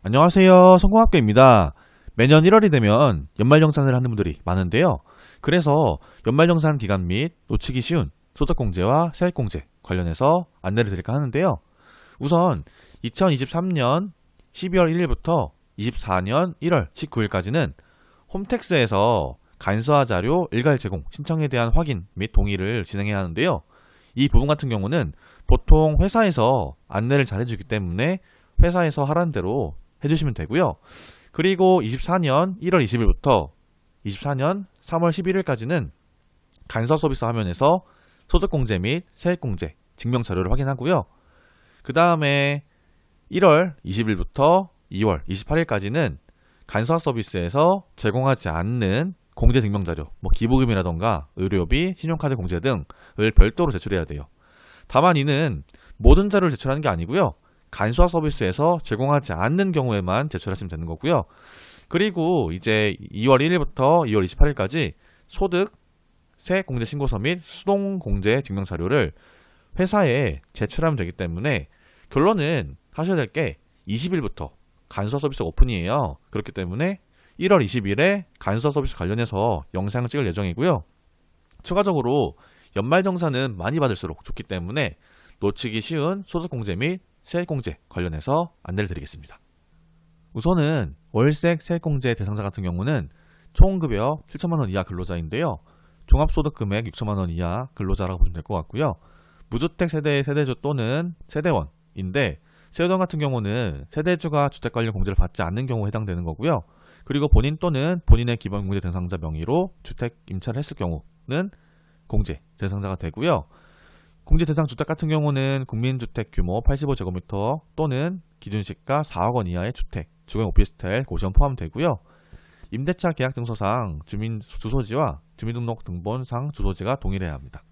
안녕하세요. 성공학교입니다. 매년 1월이 되면 연말정산을 하는 분들이 많은데요. 그래서 연말정산 기간 및 놓치기 쉬운 소득공제와 세액공제 관련해서 안내를 드릴까 하는데요. 우선 2023년 12월 1일부터 24년 1월 19일까지는 홈택스에서 간소화 자료 일괄 제공 신청에 대한 확인 및 동의를 진행해야 하는데요. 이 부분 같은 경우는 보통 회사에서 안내를 잘 해주기 때문에 회사에서 하라는 대로 해주시면 되고요. 그리고 24년 1월 20일부터 24년 3월 11일까지는 간소 서비스 화면에서 소득공제 및 세액공제 증명 자료를 확인하고요. 그 다음에 1월 20일부터 2월 28일까지는 간소화 서비스에서 제공하지 않는 공제 증명 자료, 기부금이라던가 의료비, 신용카드 공제 등을 별도로 제출해야 돼요. 다만 이는 모든 자료를 제출하는 게 아니고요. 간소화 서비스에서 제공하지 않는 경우에만 제출하시면 되는 거고요. 그리고 이제 2월 1일부터 2월 28일까지 소득, 세액공제 신고서 및 수동공제 증명 자료를 회사에 제출하면 되기 때문에 결론은 하셔야 될 게 20일부터 간소화 서비스 오픈이에요. 그렇기 때문에 1월 20일에 간소화 서비스 관련해서 영상을 찍을 예정이고요. 추가적으로 연말정산은 많이 받을수록 좋기 때문에 놓치기 쉬운 소득공제 및 세액공제 관련해서 안내를 드리겠습니다. 우선은 월세 세액공제 대상자 같은 경우는 총급여 7천만원 이하 근로자인데요. 종합소득금액 6천만원 이하 근로자라고 보시면 될 것 같고요. 무주택 세대의 세대주 또는 세대원인데 세대원 같은 경우는 세대주가 주택 관련 공제를 받지 않는 경우에 해당되는 거고요. 그리고 본인 또는 본인의 기본공제 대상자 명의로 주택 임차를 했을 경우는 공제 대상자가 되고요. 공제 대상 주택 같은 경우는 국민주택 규모 85제곱미터 또는 기준시가 4억원 이하의 주택, 주거 오피스텔, 고시원 포함되고요. 임대차 계약 증서상 주민 주소지와 주민등록 등본상 주소지가 동일해야 합니다.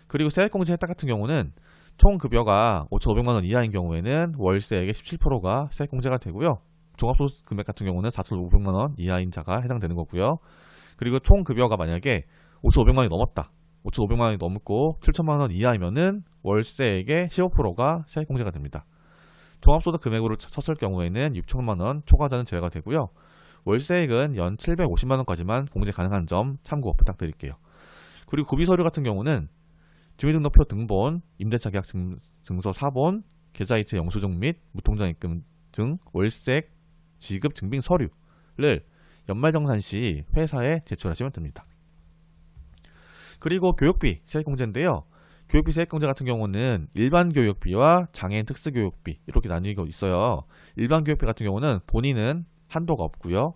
그리고 세액공제 혜택 같은 경우는 총 급여가 5,500만원 이하인 경우에는 월세액의 17%가 세액공제가 되고요. 종합소득 금액 같은 경우는 4,500만원 이하인 자가 해당되는 거고요. 그리고 총 급여가 만약에 5,500만원이 넘었다. 5,500만원이 넘고 7천만원 이하이면은 월세액의 15%가 세액공제가 됩니다. 종합소득 금액으로 쳤을 경우에는 6천만원 초과자는 제외가 되고요. 월세액은 연 750만원까지만 공제 가능한 점 참고 부탁드릴게요. 그리고 구비서류 같은 경우는 주민등록표 등본, 임대차 계약 증서 사본, 계좌이체 영수증 및 무통장 입금 등 월세액 지급 증빙 서류를 연말정산 시 회사에 제출하시면 됩니다. 그리고 교육비 세액공제인데요. 교육비 세액공제 같은 경우는 일반 교육비와 장애인 특수교육비 이렇게 나뉘고 있어요. 일반 교육비 같은 경우는 본인은 한도가 없고요.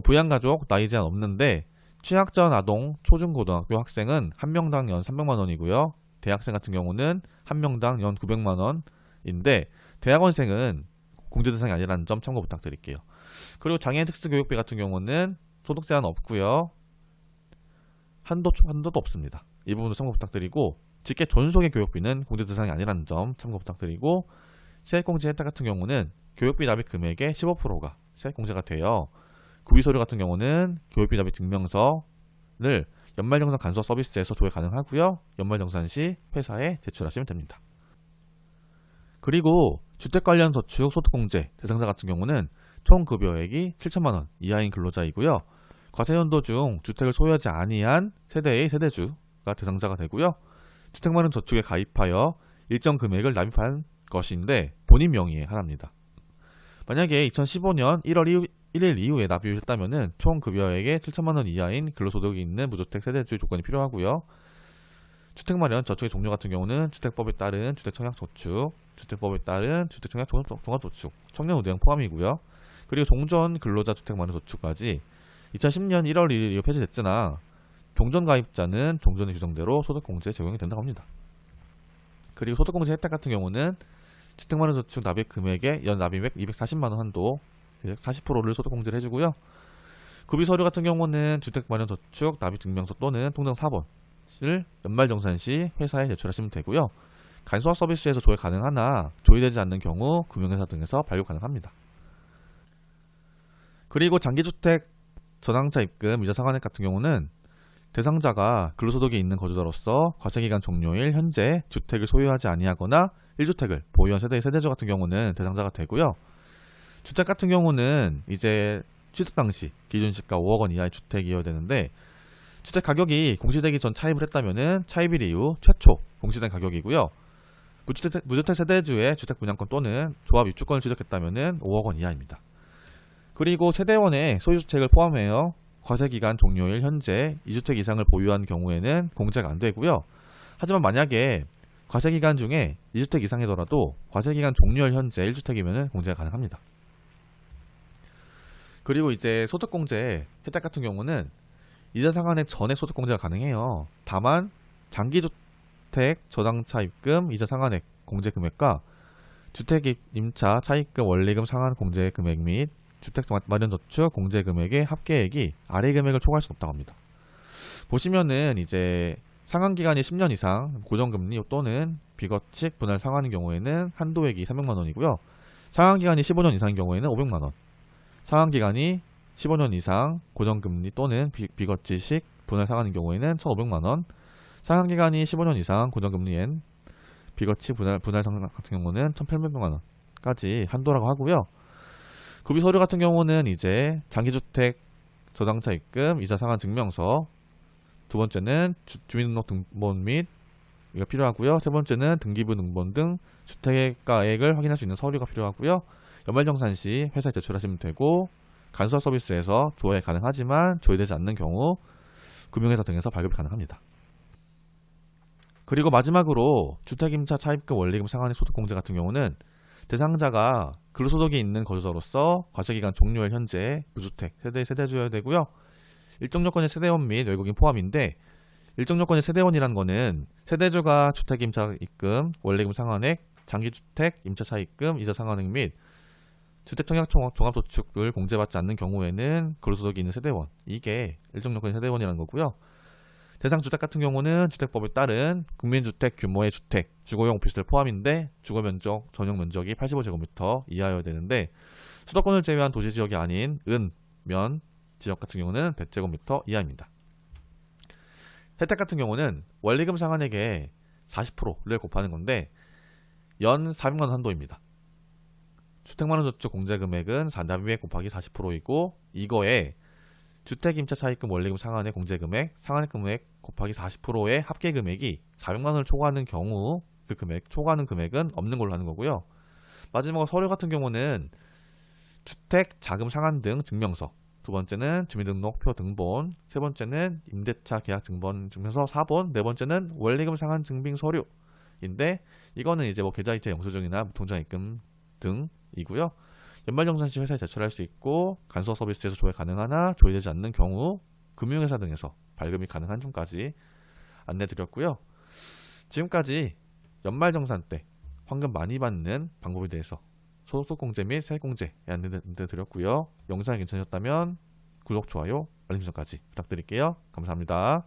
부양가족 나이 제한 없는데 취약전 아동 초중고등학교 학생은 한 명당 연 300만원이고요. 대학생 같은 경우는 한 명당 연 900만원인데 대학원생은 공제 대상이 아니라는 점 참고 부탁드릴게요. 그리고 장애인 특수교육비 같은 경우는 소득 제한 없고요. 한도도 없습니다. 이 부분도 참고 부탁드리고 직계 존속의 교육비는 공제 대상이 아니라는 점 참고 부탁드리고 세액공제 혜택 같은 경우는 교육비 납입 금액의 15%가 세액공제가 돼요. 구비서류 같은 경우는 교육비 납입 증명서를 연말정산 간소화 서비스에서 조회 가능하고요. 연말정산 시 회사에 제출하시면 됩니다. 그리고 주택 관련 저축 소득공제 대상자 같은 경우는 총 급여액이 7천만원 이하인 근로자이고요. 과세연도 중 주택을 소유하지 아니한 세대의 세대주가 대상자가 되고요. 주택마련 저축에 가입하여 일정 금액을 납입한 것인데 본인 명의에 한합니다. 만약에 2015년 1월 1일 이후에 납입을 했다면 총 급여액의 7천만원 이하인 근로소득이 있는 무주택 세대주의 조건이 필요하고요. 주택마련 저축의 종류 같은 경우는 주택법에 따른 주택청약저축, 주택법에 따른 주택청약 종합저축, 청년우대 등 포함이고요. 그리고 종전 근로자 주택마련 저축까지 2010년 1월 1일 이후 폐지됐으나 종전 가입자는 종전의 규정대로 소득공제 적용이 된다고 합니다. 그리고 소득공제 혜택 같은 경우는 주택마련 저축 납입 금액의 연 납입액 240만원 한도 40%를 소득공제를 해주고요. 구비서류 같은 경우는 주택마련 저축 납입 증명서 또는 통장 사본을 연말정산 시 회사에 제출하시면 되고요. 간소화 서비스에서 조회 가능하나 조회되지 않는 경우 금융회사 등에서 발급 가능합니다. 그리고 장기주택 전항차 입금 이자 상환액 같은 경우는 대상자가 근로소득이 있는 거주자로서 과세기간 종료일 현재 주택을 소유하지 아니하거나 1주택을 보유한 세대의 세대주 같은 경우는 대상자가 되고요. 주택 같은 경우는 이제 취득 당시 기준 시가 5억 원 이하의 주택이어야 되는데, 주택 가격이 공시되기 전 차입을 했다면은 차입일 이후 최초 공시된 가격이고요. 무주택 세대주의 주택 분양권 또는 조합 입주권을 취득했다면은 5억 원 이하입니다. 그리고 세대원의 소유주택을 포함하여 과세기간 종료일 현재 2주택 이상을 보유한 경우에는 공제가 안 되고요. 하지만 만약에 과세기간 중에 2주택 이상이더라도 과세기간 종료일 현재 1주택이면 공제가 가능합니다. 그리고 이제 소득공제 혜택 같은 경우는 이자 상환액 전액 소득공제가 가능해요. 다만 장기주택 저당차 입금 이자 상환액 공제 금액과 주택 임차 차입금 원리금 상환 공제 금액 및 주택 마련 저축 공제 금액의 합계액이 아래 금액을 초과할 수 없다고 합니다. 보시면은 이제 상환 기간이 10년 이상 고정금리 또는 비거칙 분할 상환인 경우에는 한도액이 300만 원이고요. 상환 기간이 15년 이상인 경우에는 500만 원. 상환 기간이 15년 이상 고정금리 또는 비거치식 분할 상환인 경우에는 1,500만 원. 상환 기간이 15년 이상 고정금리엔 비거치 분할 상환 같은 경우는 1,800만 원까지 한도라고 하고요. 구비 서류 같은 경우는 이제 장기주택 저당차 입금 이자 상환 증명서, 두 번째는 주민등록 등본 및 이거 필요하고요. 세 번째는 등기부 등본 등 주택가액을 확인할 수 있는 서류가 필요하고요. 연말정산 시 회사에 제출하시면 되고, 간소화 서비스에서 조회 가능하지만 조회되지 않는 경우 금융회사 등에서 발급이 가능합니다. 그리고 마지막으로 주택임차 차입금 원리금 상환의 소득공제 같은 경우는 대상자가 근로소득이 있는 거주자로서 과세기간 종료일 현재 무주택 세대주여야 되고요. 일정 요건의 세대원 및 외국인 포함인데, 일정 요건의 세대원이라는 거는 세대주가 주택임차 입금 원리금 상환액, 장기주택 임차 차입금 이자 상환액 및 주택청약 종합저축을 공제받지 않는 경우에는 근로소득이 있는 세대원, 이게 일정 요건의 세대원이라는 거고요. 대상 주택 같은 경우는 주택법에 따른 국민주택 규모의 주택, 주거용 오피스텔 포함인데 주거면적, 전용 면적이 85제곱미터 이하여야 되는데, 수도권을 제외한 도시지역이 아닌 은, 면 지역 같은 경우는 100제곱미터 이하입니다. 혜택 같은 경우는 원리금 상환액의 40%를 곱하는 건데 연 400만원 한도입니다. 주택만원저축 공제금액은 4납입액 곱하기 40%이고, 이거에 주택임차 차입금 원리금 상환액 공제금액, 상환액 금액 곱하기 40%의 합계금액이 400만원을 초과하는 경우 그 금액, 초과하는 금액은 없는 걸로 하는 거고요. 마지막으로 서류 같은 경우는 주택 자금 상환 등 증명서, 두 번째는 주민등록표 등본, 세 번째는 임대차 계약 증명서 4본, 네 번째는 원리금 상환 증빙 서류인데, 이거는 이제 뭐 계좌이체 영수증이나 무통장 입금 등이고요. 연말정산 시 회사에 제출할 수 있고, 간소화 서비스에서 조회 가능하나 조회되지 않는 경우 금융회사 등에서 발급이 가능한 점까지 안내드렸고요. 지금까지 연말정산 때 환급 많이 받는 방법에 대해서 소득공제 및 세액공제에 안내드렸고요. 영상이 괜찮으셨다면 구독, 좋아요, 알림 설정까지 부탁드릴게요. 감사합니다.